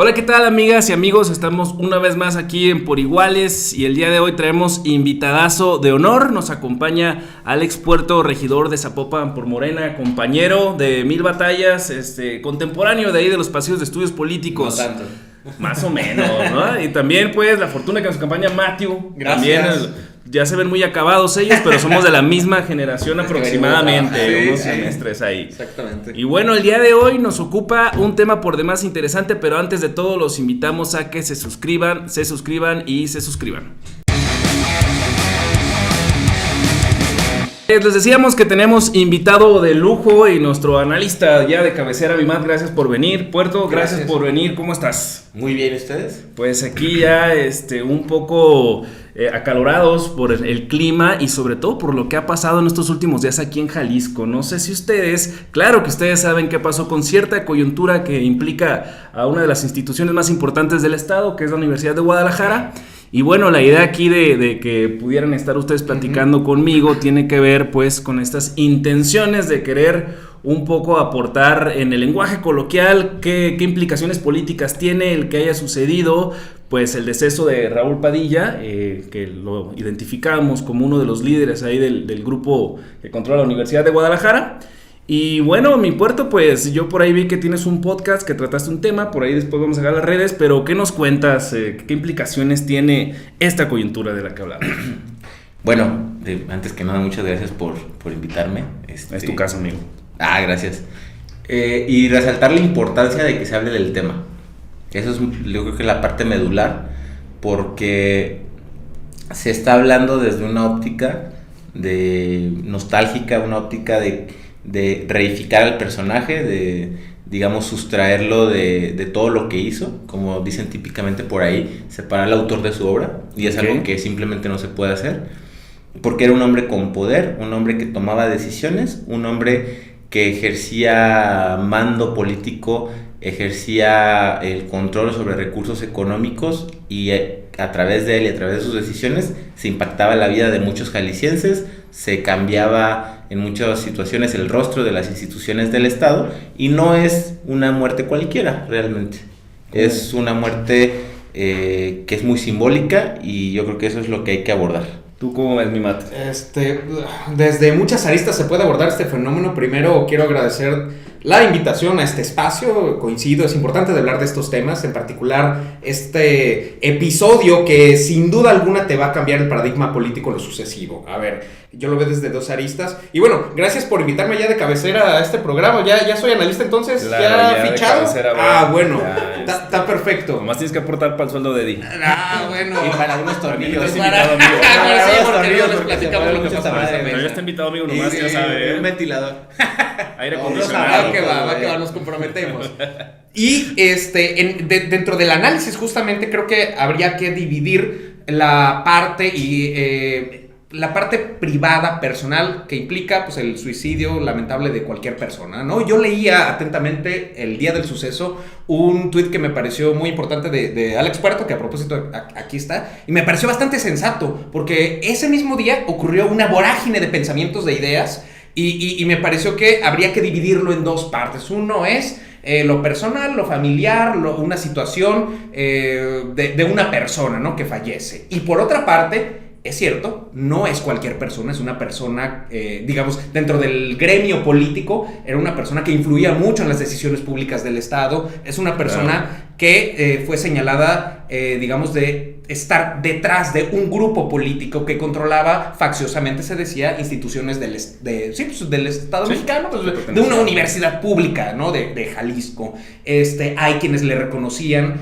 Hola, ¿qué tal, amigas y amigos? Estamos una vez más aquí en Por Iguales y el día de hoy traemos invitadazo de honor. Nos acompaña Alex Puerto, regidor de Zapopan por Morena, compañero de mil batallas, contemporáneo de ahí de los pasillos de estudios políticos. No tanto. Más o menos, ¿no? Y también pues la fortuna que nos acompaña Matthew. Gracias. También ya se ven muy acabados ellos, pero somos de la misma generación aproximadamente, unos semestres ahí. Exactamente. Y bueno, el día de hoy nos ocupa un tema por demás interesante, pero antes de todo los invitamos a que se suscriban y se suscriban. Les decíamos que tenemos invitado de lujo y nuestro analista ya de cabecera, Vimat, gracias por venir. Puerto, gracias por venir, ¿cómo estás? Muy bien, ¿ustedes? Pues aquí ya un poco acalorados por el clima y sobre todo por lo que ha pasado en estos últimos días aquí en Jalisco. No sé si ustedes, claro que ustedes saben qué pasó con cierta coyuntura que implica a una de las instituciones más importantes del estado, que es la Universidad de Guadalajara. Y bueno, la idea aquí de que pudieran estar ustedes platicando conmigo tiene que ver pues con estas intenciones de querer un poco aportar en el lenguaje coloquial qué implicaciones políticas tiene el que haya sucedido pues el deceso de Raúl Padilla, que lo identificamos como uno de los líderes ahí del grupo que controla la Universidad de Guadalajara. Y bueno, mi Puerto, pues yo por ahí vi que tienes un podcast, que trataste un tema, por ahí después vamos a ver las redes, pero ¿qué nos cuentas? ¿Qué implicaciones tiene esta coyuntura de la que hablamos? Bueno, antes que nada, muchas gracias por invitarme. Es tu caso, amigo. Gracias. Y resaltar la importancia de que se hable del tema. Eso es, yo creo que la parte medular, porque se está hablando desde una óptica de nostálgica, una óptica de reificar al personaje, de, digamos, sustraerlo de todo lo que hizo, como dicen típicamente por ahí, separar al autor de su obra, y es algo que simplemente no se puede hacer, porque era un hombre con poder, un hombre que tomaba decisiones, un hombre que ejercía mando político, ejercía el control sobre recursos económicos, y a través de él y a través de sus decisiones se impactaba la vida de muchos jaliscienses, se cambiaba en muchas situaciones el rostro de las instituciones del Estado, y no es una muerte cualquiera realmente, es una muerte que es muy simbólica, y yo creo que eso es lo que hay que abordar. ¿Tú cómo ves, mi Mat? Desde muchas aristas se puede abordar este fenómeno. Primero quiero agradecer la invitación a este espacio. Coincido, es importante de hablar de estos temas, en particular este episodio que sin duda alguna te va a cambiar el paradigma político en lo sucesivo. A ver, yo lo veo desde dos aristas. Y bueno, gracias por invitarme ya de cabecera a este programa. Ya soy analista entonces, claro, ya fichado. Bueno, ya, está perfecto. Nomás tienes que aportar para el sueldo de Eddie. Bueno. Y para algunos tornillos. Sí, porque no les platicamos lo que pasa. Pero ya está invitado, amigo, nomás, ya sabe. Un ventilador. Aire acondicionado. Va que va, nos comprometemos. Y dentro del análisis, justamente creo que habría que dividir la parte la parte privada, personal, que implica pues el suicidio lamentable de cualquier persona, ¿no? Yo leía atentamente el día del suceso un tuit que me pareció muy importante de Alex Puerto, que a propósito aquí está, y me pareció bastante sensato, porque ese mismo día ocurrió una vorágine de pensamientos, de ideas, y me pareció que habría que dividirlo en dos partes. Uno es lo personal, lo familiar, una situación de una persona, ¿no?, que fallece. Y por otra parte, es cierto, no es cualquier persona, es una persona, digamos, dentro del gremio político, era una persona que influía mucho en las decisiones públicas del Estado, es una persona que fue señalada, digamos, de estar detrás de un grupo político que controlaba facciosamente, se decía, instituciones del Estado mexicano, pues, de una universidad pública, ¿no?, de Jalisco. Hay quienes le reconocían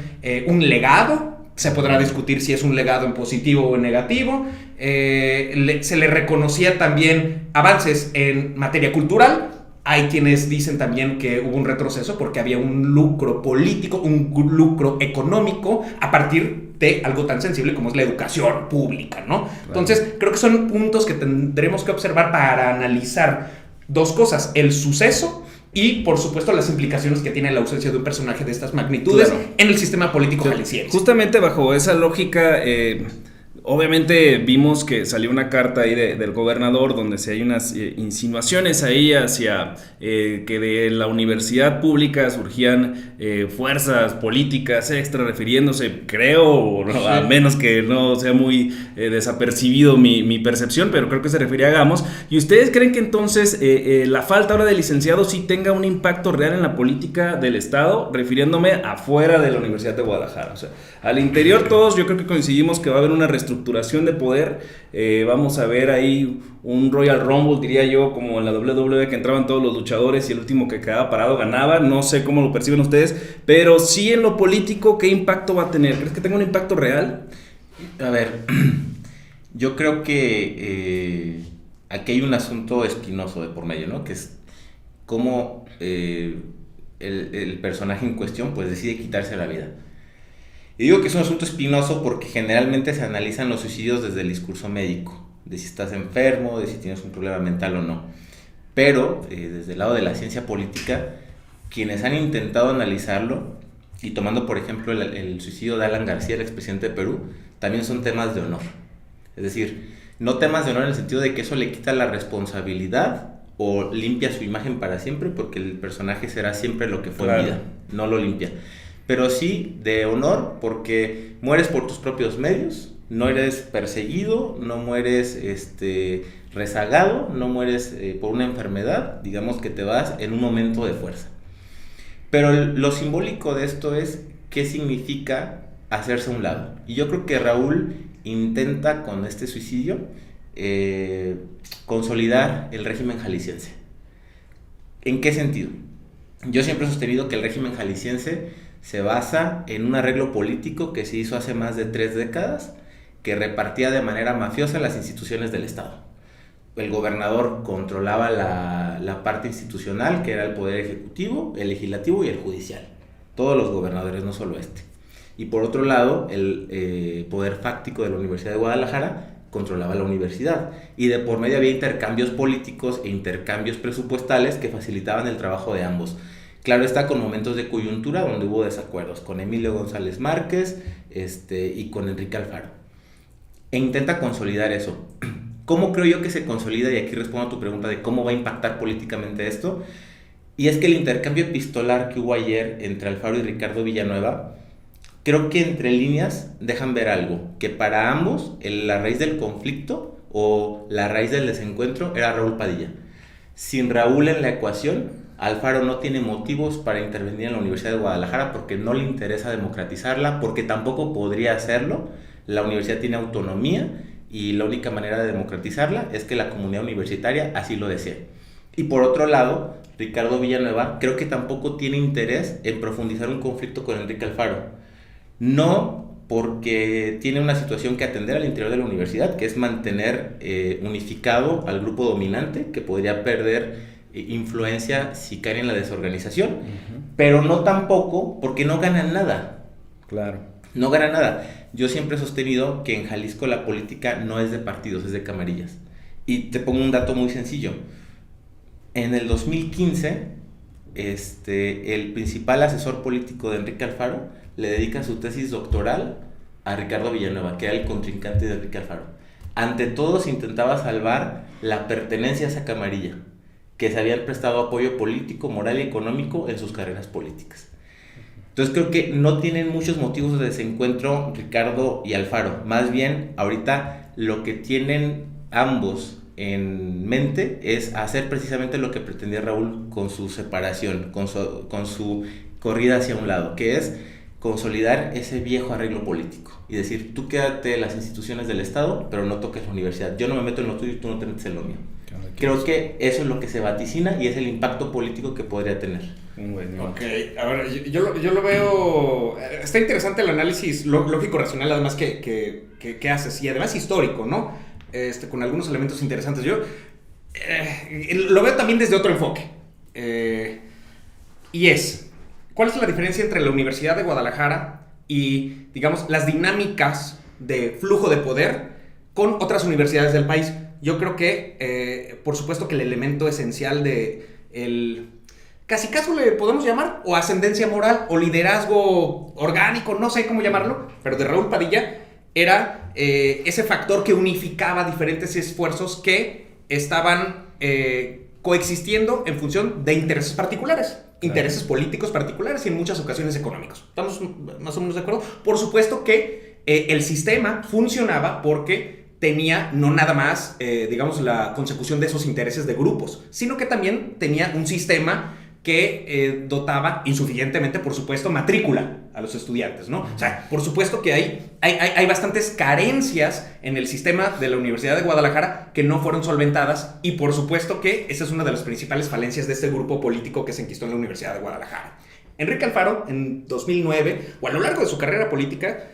un legado. Se podrá discutir si es un legado en positivo o en negativo. Se le reconocía también avances en materia cultural. Hay quienes dicen también que hubo un retroceso porque había un lucro político, un lucro económico a partir de algo tan sensible como es la educación pública, ¿no? Claro. Entonces, creo que son puntos que tendremos que observar para analizar dos cosas: el suceso y, por supuesto, las implicaciones que tiene la ausencia de un personaje de estas magnitudes en el sistema político jalisciense. Justamente bajo esa lógica, obviamente vimos que salió una carta ahí del gobernador donde se hay unas insinuaciones ahí hacia que de la universidad pública surgían fuerzas políticas extra refiriéndose, creo, ¿no? A menos que no sea muy desapercibido mi percepción, pero creo que se refería a Gamos. ¿Y ustedes creen que entonces la falta ahora de licenciados sí tenga un impacto real en la política del Estado, refiriéndome afuera de la Universidad de Guadalajara? O sea, al interior todos yo creo que coincidimos que va a haber una reestructuración de poder, vamos a ver ahí un Royal Rumble, diría yo, como en la WWE, que entraban todos los luchadores y el último que quedaba parado ganaba. No sé cómo lo perciben ustedes, pero sí en lo político, ¿qué impacto va a tener? ¿Crees que tenga un impacto real? A ver, yo creo que aquí hay un asunto espinoso de por medio, ¿no? Que es cómo el personaje en cuestión pues decide quitarse la vida. Y digo que es un asunto espinoso porque generalmente se analizan los suicidios desde el discurso médico, de si estás enfermo, de si tienes un problema mental o no. Pero desde el lado de la ciencia política, quienes han intentado analizarlo, y tomando por ejemplo el suicidio de Alan García, el expresidente de Perú, también son temas de honor. Es decir, no temas de honor en el sentido de que eso le quita la responsabilidad o limpia su imagen para siempre, porque el personaje será siempre lo que fue en vida, no lo limpia. Pero sí de honor, porque mueres por tus propios medios, no eres perseguido, no mueres rezagado, no mueres por una enfermedad, digamos que te vas en un momento de fuerza. Pero lo simbólico de esto es qué significa hacerse a un lado. Y yo creo que Raúl intenta con este suicidio consolidar el régimen jalisciense. ¿En qué sentido? Yo siempre he sostenido que el régimen jalisciense se basa en un arreglo político que se hizo hace más de 3 décadas, que repartía de manera mafiosa las instituciones del Estado. El gobernador controlaba la parte institucional, que era el poder ejecutivo, el legislativo y el judicial. Todos los gobernadores, no solo este. Y por otro lado, el poder fáctico de la Universidad de Guadalajara controlaba la universidad. Y de por medio había intercambios políticos e intercambios presupuestales que facilitaban el trabajo de ambos. Claro está, con momentos de coyuntura donde hubo desacuerdos con Emilio González Márquez y con Enrique Alfaro. E intenta consolidar eso. ¿Cómo creo yo que se consolida? Y aquí respondo a tu pregunta de cómo va a impactar políticamente esto. Y es que el intercambio epistolar que hubo ayer entre Alfaro y Ricardo Villanueva, creo que entre líneas dejan ver algo, que para ambos la raíz del conflicto o la raíz del desencuentro era Raúl Padilla. Sin Raúl en la ecuación, Alfaro no tiene motivos para intervenir en la Universidad de Guadalajara porque no le interesa democratizarla, porque tampoco podría hacerlo. La universidad tiene autonomía y la única manera de democratizarla es que la comunidad universitaria así lo desee. Y por otro lado, Ricardo Villanueva creo que tampoco tiene interés en profundizar un conflicto con Enrique Alfaro. No porque tiene una situación que atender al interior de la universidad, que es mantener unificado al grupo dominante, que podría perder influencia si cae en la desorganización, pero no tampoco porque no ganan nada. Claro. No ganan nada. Yo siempre he sostenido que en Jalisco la política no es de partidos, es de camarillas. Y te pongo un dato muy sencillo. En el 2015, el principal asesor político de Enrique Alfaro le dedica su tesis doctoral a Ricardo Villanueva, que era el contrincante de Enrique Alfaro. Ante todo se intentaba salvar la pertenencia a esa camarilla, que se habían prestado apoyo político, moral y económico en sus carreras políticas. Entonces creo que no tienen muchos motivos de desencuentro Ricardo y Alfaro. Más bien, ahorita lo que tienen ambos en mente es hacer precisamente lo que pretendía Raúl con su separación, con su corrida hacia un lado, que es consolidar ese viejo arreglo político y decir, tú quédate en las instituciones del Estado, pero no toques la universidad. Yo no me meto en lo tuyo y tú no te metes en lo mío. Creo que eso es lo que se vaticina y es el impacto político que podría tener. Ok, a ver, yo lo veo. Está interesante el análisis lógico-racional, además que haces, y además histórico, ¿no? Con algunos elementos interesantes. Yo lo veo también desde otro enfoque. Y es: ¿cuál es la diferencia entre la Universidad de Guadalajara y, digamos, las dinámicas de flujo de poder con otras universidades del país? Yo creo que, por supuesto que el elemento esencial de casi caso le podemos llamar, o ascendencia moral, o liderazgo orgánico, no sé cómo llamarlo, pero de Raúl Padilla, era ese factor que unificaba diferentes esfuerzos que estaban coexistiendo en función de intereses particulares. Intereses políticos particulares y en muchas ocasiones económicos. ¿Estamos más o menos de acuerdo? Por supuesto que el sistema funcionaba porque tenía no nada más, digamos, la consecución de esos intereses de grupos, sino que también tenía un sistema que dotaba insuficientemente, por supuesto, matrícula a los estudiantes, ¿no? O sea, por supuesto que hay bastantes carencias en el sistema de la Universidad de Guadalajara que no fueron solventadas y por supuesto que esa es una de las principales falencias de este grupo político que se enquistó en la Universidad de Guadalajara. Enrique Alfaro, en 2009, o a lo largo de su carrera política,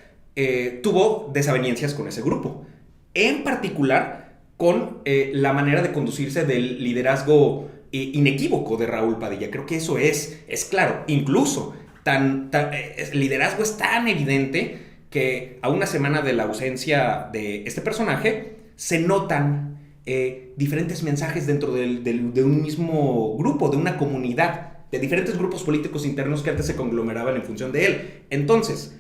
tuvo desavenencias con ese grupo. En particular, con la manera de conducirse del liderazgo inequívoco de Raúl Padilla. Creo que eso es claro. Incluso, el liderazgo es tan evidente que a una semana de la ausencia de este personaje, se notan diferentes mensajes dentro de un mismo grupo, de una comunidad, de diferentes grupos políticos internos que antes se conglomeraban en función de él. Entonces,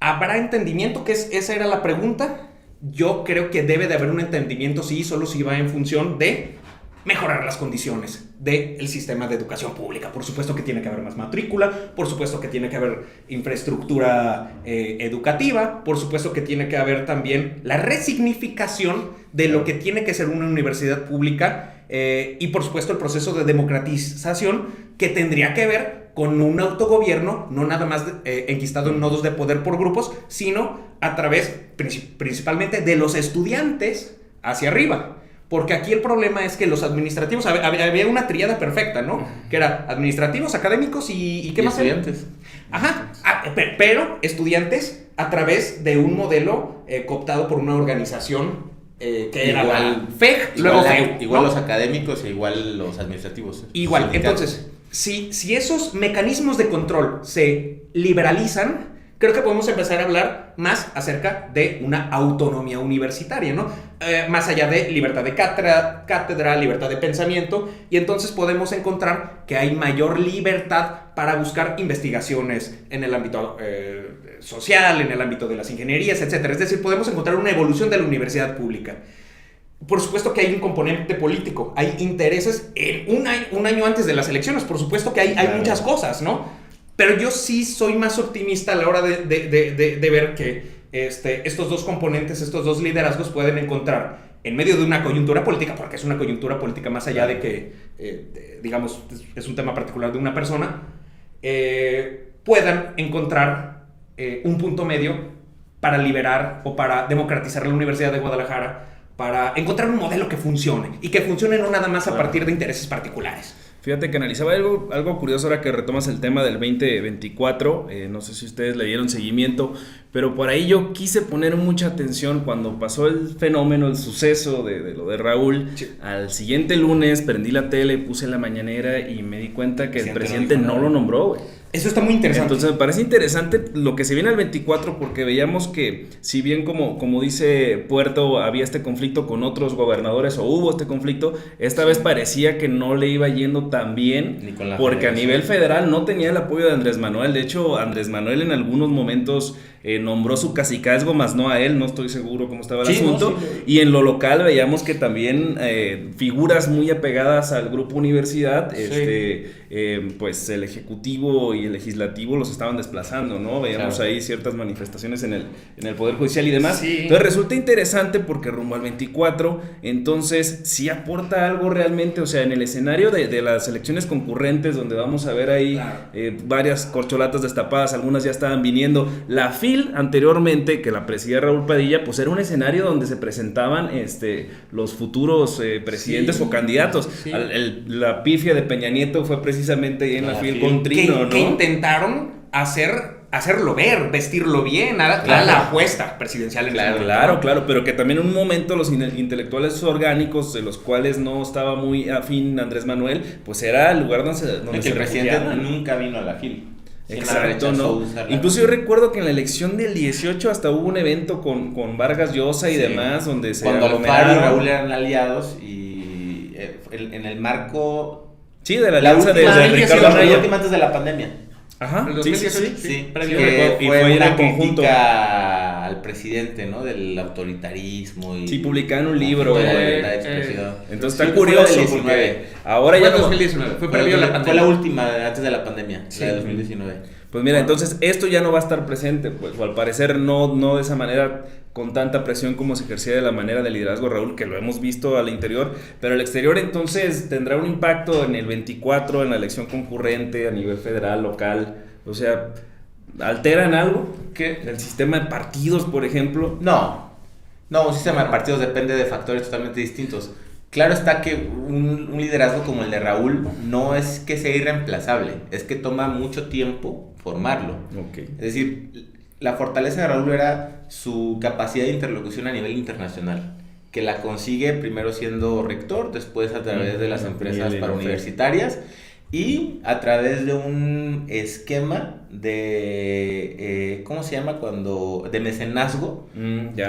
¿habrá entendimiento? Que esa era la pregunta. Yo creo que debe de haber un entendimiento, sí, solo si va en función de mejorar las condiciones del sistema de educación pública. Por supuesto que tiene que haber más matrícula, por supuesto que tiene que haber infraestructura educativa, por supuesto que tiene que haber también la resignificación de lo que tiene que ser una universidad pública y por supuesto el proceso de democratización que tendría que ver con un autogobierno, no nada más enquistado en nodos de poder por grupos, sino a través principalmente de los estudiantes hacia arriba. Porque aquí el problema es que los administrativos, había una tríada perfecta, ¿no? Que era administrativos, académicos y ¿qué más? Estudiantes. Ajá, pero estudiantes a través de un modelo cooptado por una organización que era igual FEG, luego FEU, igual ¿no? Los académicos e igual los administrativos. Igual, entonces, si esos mecanismos de control se liberalizan, creo que podemos empezar a hablar más acerca de una autonomía universitaria, ¿no? Más allá de libertad de cátedra, libertad de pensamiento, y entonces podemos encontrar que hay mayor libertad para buscar investigaciones en el ámbito social, en el ámbito de las ingenierías, etc. Es decir, podemos encontrar una evolución de la universidad pública. Por supuesto que hay un componente político, hay intereses en un año antes de las elecciones, por supuesto que hay muchas cosas, ¿no? Pero yo sí soy más optimista a la hora de ver que estos dos componentes, estos dos liderazgos pueden encontrar en medio de una coyuntura política, porque es una coyuntura política más allá de que, digamos, es un tema particular de una persona, puedan encontrar un punto medio para liberar o para democratizar la Universidad de Guadalajara, para encontrar un modelo que funcione y que funcione no nada más a partir de intereses particulares. Fíjate que analizaba algo curioso ahora que retomas el tema del 2024, no sé si ustedes le dieron seguimiento, pero por ahí yo quise poner mucha atención cuando pasó el fenómeno, el suceso de lo de Raúl. Sí. Al siguiente lunes prendí la tele, puse la mañanera y me di cuenta que el presidente no lo nombró, güey. Eso está muy interesante. Entonces me parece interesante lo que se viene al 24 porque veíamos que si bien como dice Puerto había este conflicto con otros gobernadores o hubo este conflicto, esta vez parecía que no le iba yendo tan bien porque a nivel federal no tenía el apoyo de Andrés Manuel. De hecho, Andrés Manuel en algunos momentos nombró su cacicazgo, más no a él, no estoy seguro cómo estaba el asunto. Y en lo local veíamos que también figuras muy apegadas al grupo universidad, pues el ejecutivo y el legislativo los estaban desplazando, ¿no? Veíamos ahí ciertas manifestaciones en el Poder Judicial y demás. Sí. Entonces resulta interesante porque rumbo al 24, entonces sí aporta algo realmente, o sea, en el escenario de las elecciones concurrentes, donde vamos a ver ahí varias corcholatas destapadas, algunas ya estaban viniendo. La FIL anteriormente, que la presidía Raúl Padilla, pues era un escenario donde se presentaban los futuros presidentes o candidatos. Sí. La pifia de Peña Nieto fue precisamente ahí en la FIL con Trino, ¿no? Que intentaron hacerlo ver, vestirlo bien, a la apuesta presidencial. Claro, pero que también en un momento los intelectuales orgánicos, de los cuales no estaba muy afín Andrés Manuel, pues era el lugar donde el presidente nunca vino a la FIL. Exacto, ¿no? Incluso yo recuerdo que en la elección del 18 hasta hubo un evento con Vargas Llosa y demás, donde se Alfaro y Raúl eran aliados y en el marco... Sí, de la alianza de Ricardo Anaya. La última antes de la pandemia. Ajá, sí. Fue una crítica al presidente, ¿no? Del autoritarismo y... Sí, publicaban un libro. De la libertad de expresión. Entonces Sí, está fue la curioso del porque 19. ahora Fue ya en no... 2019, fue previo a la Fue pandemia. la última antes de la pandemia, Sí. la de 2019. Pues mira, entonces esto ya no va a estar presente, pues, o al parecer no de esa manera, con tanta presión como se ejercía de la manera de liderazgo, Raúl, que lo hemos visto al interior, pero el exterior entonces tendrá un impacto en el 24, en la elección concurrente a nivel federal, local, o sea, ¿alteran algo? ¿Qué? ¿El sistema de partidos, por ejemplo? No, un sistema de partidos depende de factores totalmente distintos. Claro está que un liderazgo como el de Raúl no es que sea irreemplazable, es que toma mucho tiempo formarlo. Okay. Es decir, la fortaleza de Raúl era su capacidad de interlocución a nivel internacional, que la consigue primero siendo rector, después a través de las empresas parauniversitarias y a través de un esquema de, ¿cómo se llama? De mecenazgo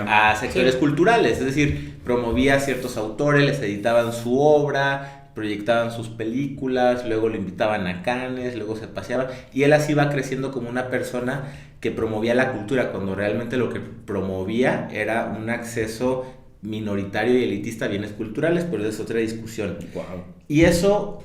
a sectores culturales, es decir, promovía a ciertos autores, les editaban su obra, proyectaban sus películas, luego lo invitaban a Cannes, luego se paseaban, y él así va creciendo como una persona que promovía la cultura, cuando realmente lo que promovía era un acceso minoritario y elitista a bienes culturales, pero es otra discusión. Wow. Y eso,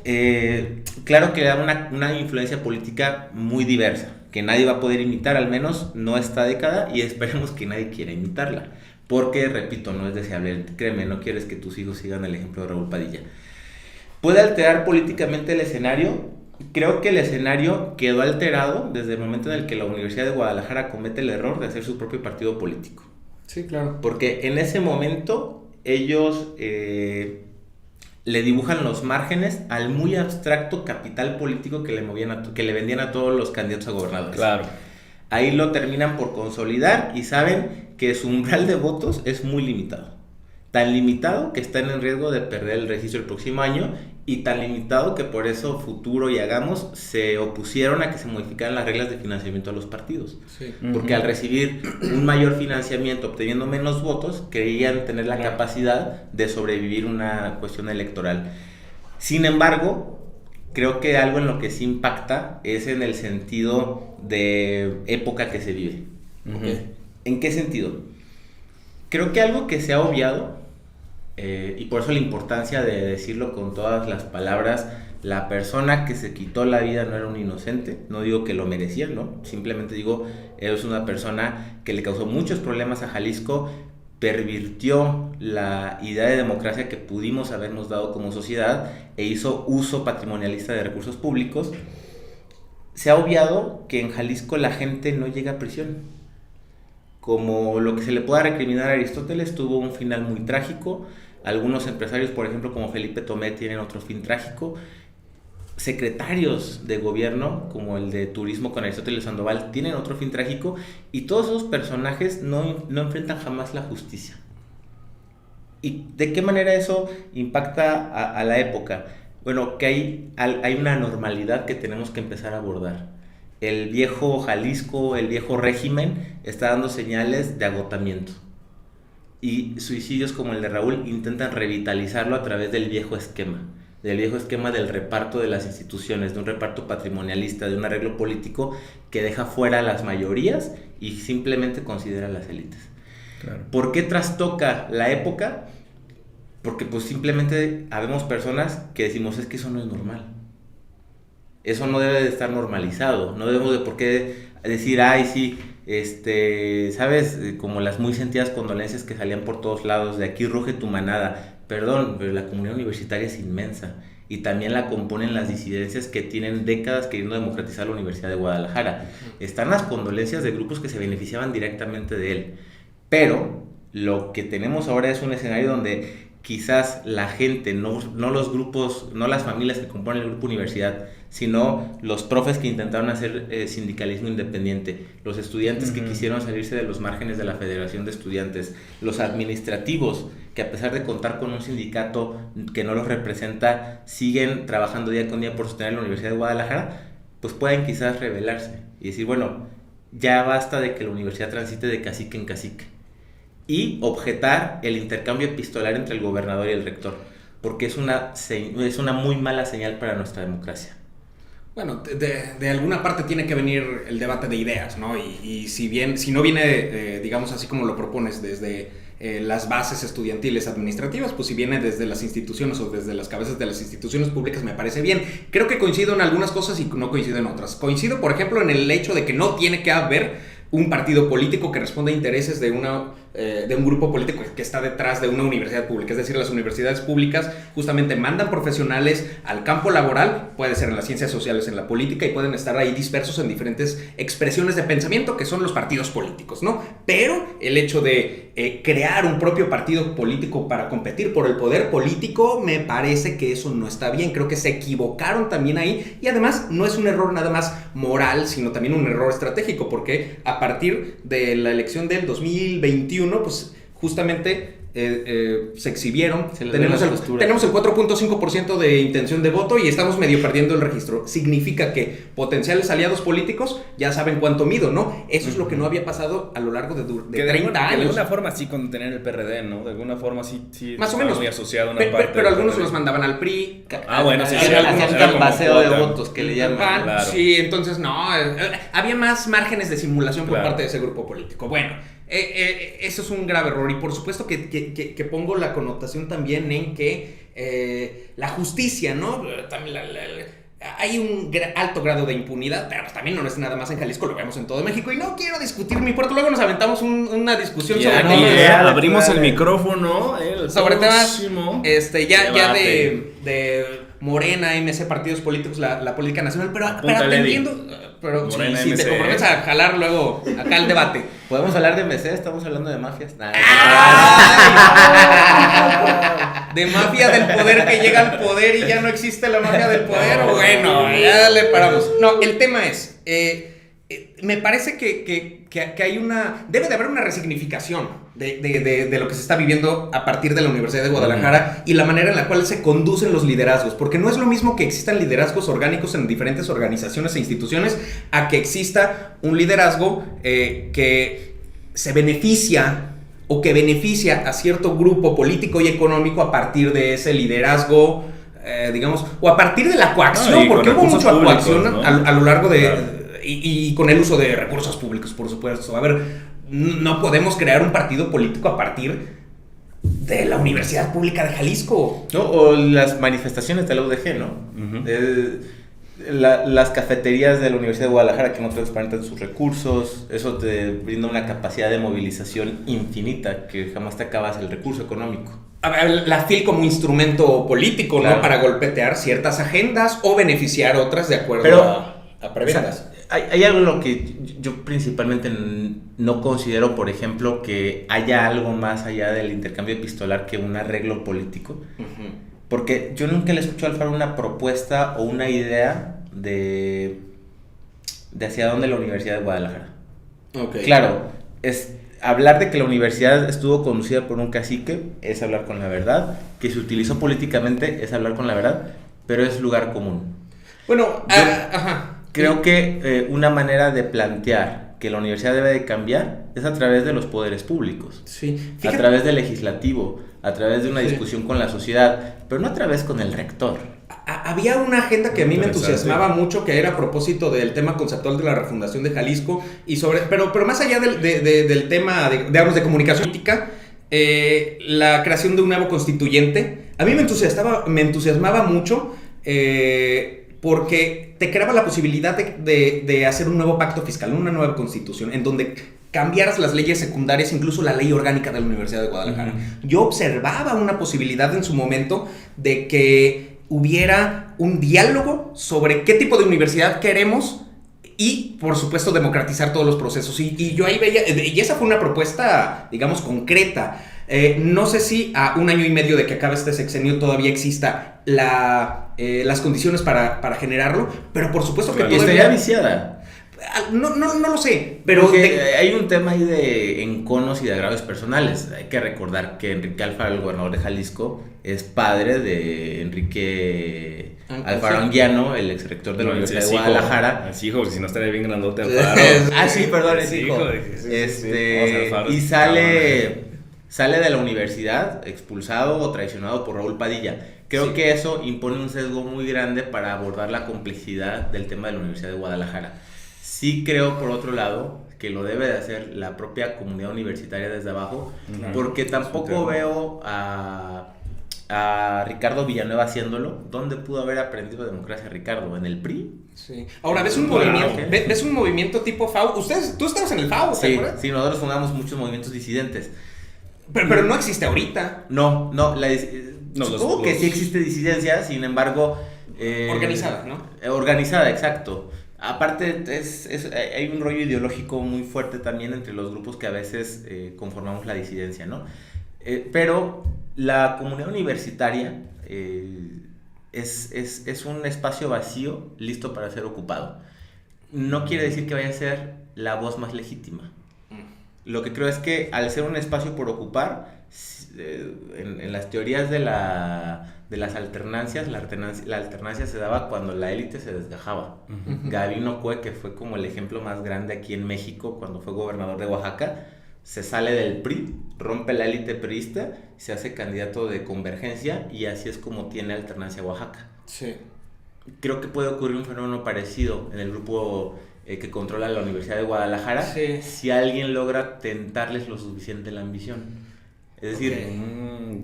claro que le da una influencia política muy diversa, que nadie va a poder imitar, al menos no esta década, y esperemos que nadie quiera imitarla, porque, repito, no es deseable, créeme, no quieres que tus hijos sigan el ejemplo de Raúl Padilla. ¿Puede alterar políticamente el escenario? Creo que el escenario quedó alterado desde el momento en el que la Universidad de Guadalajara comete el error de hacer su propio partido político. Sí, claro. Porque en ese momento ellos le dibujan los márgenes al muy abstracto capital político que le vendían a todos los candidatos a gobernadores. Claro. Ahí lo terminan por consolidar y saben que su umbral de votos es muy limitado. Tan limitado que están en riesgo de perder el registro el próximo año, y tan limitado que por eso Futuro y Hagamos se opusieron a que se modificaran las reglas de financiamiento a los partidos. Sí. Porque al recibir un mayor financiamiento, obteniendo menos votos, creían tener la capacidad de sobrevivir una cuestión electoral. Sin embargo, creo que algo en lo que sí impacta es en el sentido de época que se vive. ¿En qué sentido? Creo que algo que se ha obviado, y por eso la importancia de decirlo con todas las palabras, la persona que se quitó la vida no era un inocente, no digo que lo merecía, ¿no? Simplemente digo, es una persona que le causó muchos problemas a Jalisco, pervirtió la idea de democracia que pudimos habernos dado como sociedad e hizo uso patrimonialista de recursos públicos. Se ha obviado que en Jalisco la gente no llega a prisión. Como lo que se le pueda recriminar a Aristóteles tuvo un final muy trágico. Algunos empresarios, por ejemplo, como Felipe Tomé, tienen otro fin trágico. Secretarios de gobierno, como el de turismo con Aristóteles Sandoval, tienen otro fin trágico. Y todos esos personajes no enfrentan jamás la justicia. ¿Y de qué manera eso impacta a la época? Bueno, que hay una normalidad que tenemos que empezar a abordar. El viejo Jalisco, el viejo régimen, está dando señales de agotamiento. Y suicidios como el de Raúl intentan revitalizarlo a través del viejo esquema del reparto de las instituciones, de un reparto patrimonialista, de un arreglo político que deja fuera a las mayorías y simplemente considera a las élites. Claro. ¿Por qué trastoca la época? Porque pues simplemente habemos personas que decimos, es que eso no es normal. Eso no debe de estar normalizado, no debemos de por qué decir, ay, sí, ¿sabes? Como las muy sentidas condolencias que salían por todos lados, de aquí ruge tu manada. Perdón, pero la comunidad universitaria es inmensa y también la componen las disidencias que tienen décadas queriendo democratizar la Universidad de Guadalajara. Están las condolencias de grupos que se beneficiaban directamente de él, pero lo que tenemos ahora es un escenario donde quizás la gente, no los grupos, no las familias que componen el grupo universidad, sino los profes que intentaron hacer sindicalismo independiente, los estudiantes que quisieron salirse de los márgenes de la Federación de Estudiantes, los administrativos que a pesar de contar con un sindicato que no los representa, siguen trabajando día con día por sostener la Universidad de Guadalajara, pues pueden quizás rebelarse y decir, bueno, ya basta de que la universidad transite de cacique en cacique, y objetar el intercambio epistolar entre el gobernador y el rector, porque es una muy mala señal para nuestra democracia. Bueno, de alguna parte tiene que venir el debate de ideas, ¿no? Y si no viene, digamos así como lo propones, desde las bases estudiantiles administrativas, pues si viene desde las instituciones o desde las cabezas de las instituciones públicas, me parece bien. Creo que coincido en algunas cosas y no coincido en otras. Coincido, por ejemplo, en el hecho de que no tiene que haber un partido político que responda a intereses de un grupo político que está detrás de una universidad pública. Es decir, las universidades públicas justamente mandan profesionales al campo laboral, puede ser en las ciencias sociales, en la política, y pueden estar ahí dispersos en diferentes expresiones de pensamiento que son los partidos políticos, ¿no? Pero el hecho de crear un propio partido político para competir por el poder político, me parece que eso no está bien. Creo que se equivocaron también ahí, y además no es un error nada más moral, sino también un error estratégico, porque a partir de la elección del 2021, pues justamente se exhibieron. Tenemos el 4.5% de intención de voto y estamos medio perdiendo el registro. Significa que potenciales aliados políticos ya saben cuánto mido, ¿no? Eso es lo que no había pasado a lo largo de 30 años. Que de alguna forma sí con tener el PRD, ¿no? De alguna forma sí más o menos muy asociado a una parte. Pero algunos los mandaban al PRI. Bueno, sí. Hacían baseo de votos, que le llaman. Claro. Sí, entonces no. Había más márgenes de simulación por parte de ese grupo político. Bueno, eso es un grave error, y por supuesto que pongo la connotación también en que la justicia, ¿no? También hay un alto grado de impunidad, pero también no es nada más en Jalisco, lo vemos en todo México, y no quiero discutir mi puerto. Luego nos aventamos una discusión sobre temas. Abrimos el micrófono sobre temas ya de Morena, MC, partidos políticos, la política nacional, pero atendiendo. Pero Morena, si te comprometes a jalar luego acá el debate. ¿Podemos hablar de MC? Estamos hablando de mafias. De mafia del poder que llega al poder y ya no existe la mafia del poder. Bueno, ya le paramos. No, el tema es, me parece que hay debe de haber una resignificación de lo que se está viviendo a partir de la Universidad de Guadalajara y la manera en la cual se conducen los liderazgos, porque no es lo mismo que existan liderazgos orgánicos en diferentes organizaciones e instituciones a que exista un liderazgo que se beneficia o que beneficia a cierto grupo político y económico a partir de ese liderazgo, digamos, o a partir de la coacción, porque hubo mucha coacción, ¿no? a lo largo de... Claro. Y con el uso de recursos públicos, por supuesto. A ver, no podemos crear un partido político a partir de la Universidad Pública de Jalisco. No, o las manifestaciones de la UDG, ¿no? Uh-huh. Las cafeterías de la Universidad de Guadalajara que no transparentan sus recursos, eso te brinda una capacidad de movilización infinita que jamás te acabas el recurso económico. A ver, la FIL como instrumento político, claro, ¿no? Para golpetear ciertas agendas o beneficiar otras de acuerdo a prebendas. O sea, hay algo en lo que yo principalmente no considero, por ejemplo, que haya algo más allá del intercambio epistolar que un arreglo político. Uh-huh. Porque yo nunca le escuché a Alfaro una propuesta o una idea de hacia dónde la Universidad de Guadalajara. Okay. Claro, hablar de que la universidad estuvo conducida por un cacique es hablar con la verdad, que se utilizó políticamente es hablar con la verdad, pero es lugar común. Bueno, creo que una manera de plantear que la universidad debe de cambiar es a través de los poderes públicos, sí. A través del legislativo, a través de una discusión con la sociedad, pero no a través con el rector. Había una agenda que a mí me entusiasmaba mucho, que era a propósito del tema conceptual de la refundación de Jalisco, y pero más allá del tema, digamos, de comunicación política, la creación de un nuevo constituyente, a mí me entusiasmaba mucho, porque te creaba la posibilidad de hacer un nuevo pacto fiscal, una nueva constitución, en donde cambiaras las leyes secundarias, incluso la ley orgánica de la Universidad de Guadalajara. Uh-huh. Yo observaba una posibilidad en su momento de que hubiera un diálogo sobre qué tipo de universidad queremos y, por supuesto, democratizar todos los procesos. Y yo ahí veía, y esa fue una propuesta, digamos, concreta. No sé si a 1 año y medio de que acabe este sexenio todavía exista las condiciones para generarlo, pero por supuesto que todavía estaría viciada. No lo sé, pero hay un tema ahí de enconos y de agravios personales. Hay que recordar que Enrique Alfaro, el gobernador de Jalisco, es padre de Enrique Alfaro Anguiano, el exrector de la Universidad de Guadalajara. Es hijo, si no estaría bien grandote Alfaro. Sí, perdón, es hijo. Y sale de la universidad expulsado o traicionado por Raúl Padilla, Creo que eso impone un sesgo muy grande para abordar la complejidad del tema de la Universidad de Guadalajara. Sí creo, por otro lado, que lo debe de hacer la propia comunidad universitaria desde abajo, porque tampoco veo a Ricardo Villanueva haciéndolo. ¿Dónde pudo haber aprendido democracia Ricardo? ¿En el PRI? Sí. Ahora, ¿ves un movimiento tipo FAU? Tú estabas en el FAU, ¿te acuerdas? Sí, nosotros fundamos muchos movimientos disidentes. Pero no existe ahorita. No, supongo que sí existe disidencia, sin embargo... organizada, ¿no? Organizada, exacto. Aparte, hay un rollo ideológico muy fuerte también entre los grupos que a veces conformamos la disidencia, ¿no? Pero la comunidad universitaria es un espacio vacío listo para ser ocupado. No quiere decir que vaya a ser la voz más legítima. Lo que creo es que al ser un espacio por ocupar, en las teorías de las alternancias, la alternancia se daba cuando la élite se desgajaba. Gabino Cue, que fue como el ejemplo más grande aquí en México cuando fue gobernador de Oaxaca, se sale del PRI, rompe la élite priista, se hace candidato de Convergencia y así es como tiene alternancia Oaxaca. Sí. Creo que puede ocurrir un fenómeno parecido en el grupo que controla la Universidad de Guadalajara, si alguien logra tentarles lo suficiente la ambición. Es decir,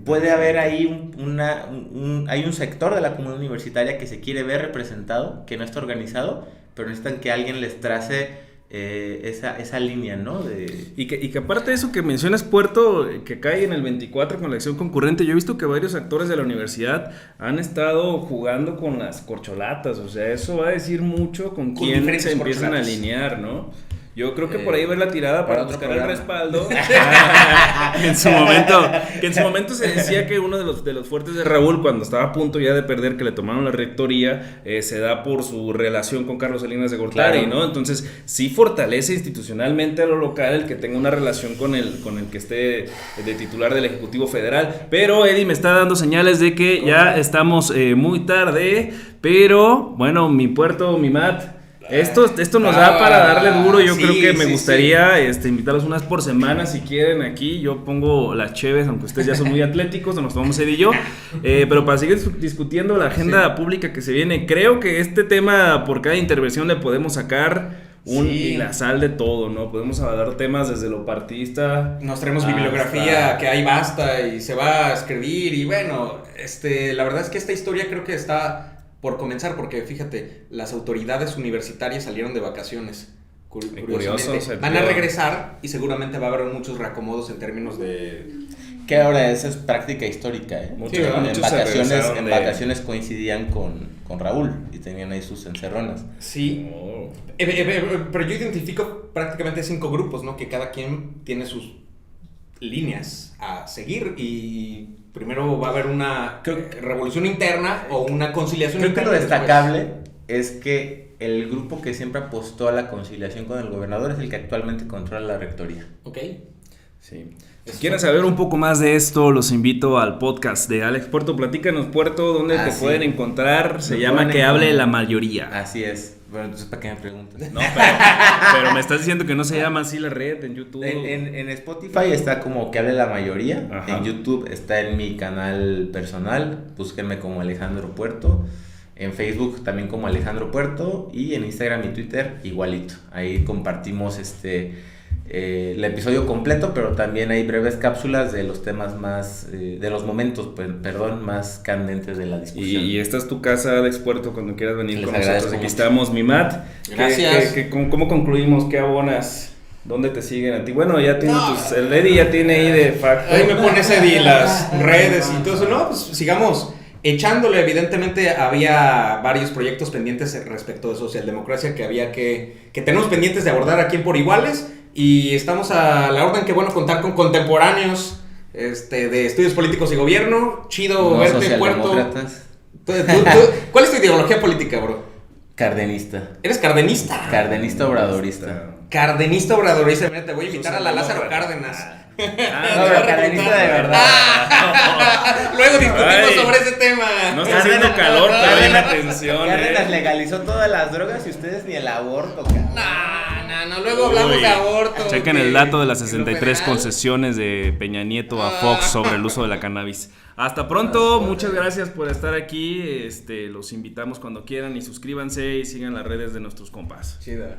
puede haber ahí hay un sector de la comunidad universitaria que se quiere ver representado, que no está organizado, pero necesitan que alguien les trace esa línea, ¿no? Y que aparte de eso que mencionas Puerto, que cae en el 24 con la elección concurrente, yo he visto que varios actores de la universidad han estado jugando con las corcholatas, o sea, eso va a decir mucho con quién se empiezan a alinear, ¿no? Yo creo que por ahí va la tirada para buscar el respaldo. En su momento se decía que uno de los fuertes de Raúl, cuando estaba a punto ya de perder, que le tomaron la rectoría, se da por su relación con Carlos Salinas de Gortari, ¿no? Entonces, sí fortalece institucionalmente a lo local el que tenga una relación con el que esté de titular del Ejecutivo Federal. Pero Eddie me está dando señales de que ya estamos muy tarde. Pero, bueno, mi Puerto, mi Matt, esto nos da para darle duro. Yo creo que me gustaría invitarlos unas por semana si quieren aquí. Yo pongo las cheves, aunque ustedes ya son muy atléticos, nos tomamos Eddie y yo. Pero para seguir discutiendo la agenda pública que se viene, creo que este tema, por cada intervención le podemos sacar la sal de todo, ¿no? Podemos hablar temas desde lo partidista. Nos traemos bibliografía que ahí basta y se va a escribir. Y bueno, la verdad es que esta historia creo que está por comenzar, porque fíjate, las autoridades universitarias salieron de vacaciones. Curiosamente, van a regresar y seguramente va a haber muchos reacomodos en términos de... Que ahora esa es práctica histórica, ¿eh? En vacaciones coincidían con Raúl y tenían ahí sus encerronas. Sí. Pero yo identifico prácticamente 5 grupos, ¿no? Que cada quien tiene sus líneas a seguir y primero va a haber una revolución interna o una conciliación interna. Creo que lo destacable es que el grupo que siempre apostó a la conciliación con el gobernador es el que actualmente controla la rectoría. Ok. Sí. Si quieren saber un poco más de esto, los invito al podcast de Alex Puerto. Platícanos, Puerto, ¿dónde te pueden encontrar? Se llama Que Hable la Mayoría. Así es. Bueno, entonces, ¿para qué me preguntas? No, pero me estás diciendo que no se llama así la red en YouTube. En Spotify está como Que Hable la Mayoría. Ajá. En YouTube está en mi canal personal. Búsquenme como Alejandro Puerto. En Facebook también como Alejandro Puerto. Y en Instagram y Twitter igualito. Ahí compartimos el episodio completo, pero también hay breves cápsulas de los temas más, de los momentos, más candentes de la discusión. Y esta es tu casa, Alex Puerto, cuando quieras venir con nosotros. Aquí estamos, mi Matt. Gracias. ¿Cómo concluimos? ¿Qué abonas? ¿Dónde te siguen a ti? Bueno, ya tiene el Eddie ya tiene ahí de facto. Ahí me pones Eddie las redes y todo eso. No, pues sigamos echándole. Evidentemente había varios proyectos pendientes respecto de socialdemocracia que tenemos pendientes de abordar aquí en Por Iguales. Y estamos a la orden. Que bueno contar con contemporáneos de estudios políticos y gobierno. Chido no verte, Puerto. ¿Cuál es tu ideología política, bro? Cardenista. ¿Eres cardenista? Cardenista obradorista. Cardenista obradorista, mira, te voy a invitar a la Lázaro Socialdemócrata. Cárdenas. No, pero cardenista de verdad. Luego discutimos Ay. sobre ese tema. No está haciendo calor, pero hay Cárdenas- atención. Cárdenas legalizó todas las drogas y ustedes ni el aborto, cabrón. No, luego hablamos Uy. de aborto. Chequen que- el dato de las que lo 63 federal. concesiones de Peña Nieto a Fox sobre el uso de la cannabis. Hasta pronto, muchas gracias por estar aquí. Los invitamos cuando quieran y suscríbanse y sigan las redes de nuestros compas. Chida.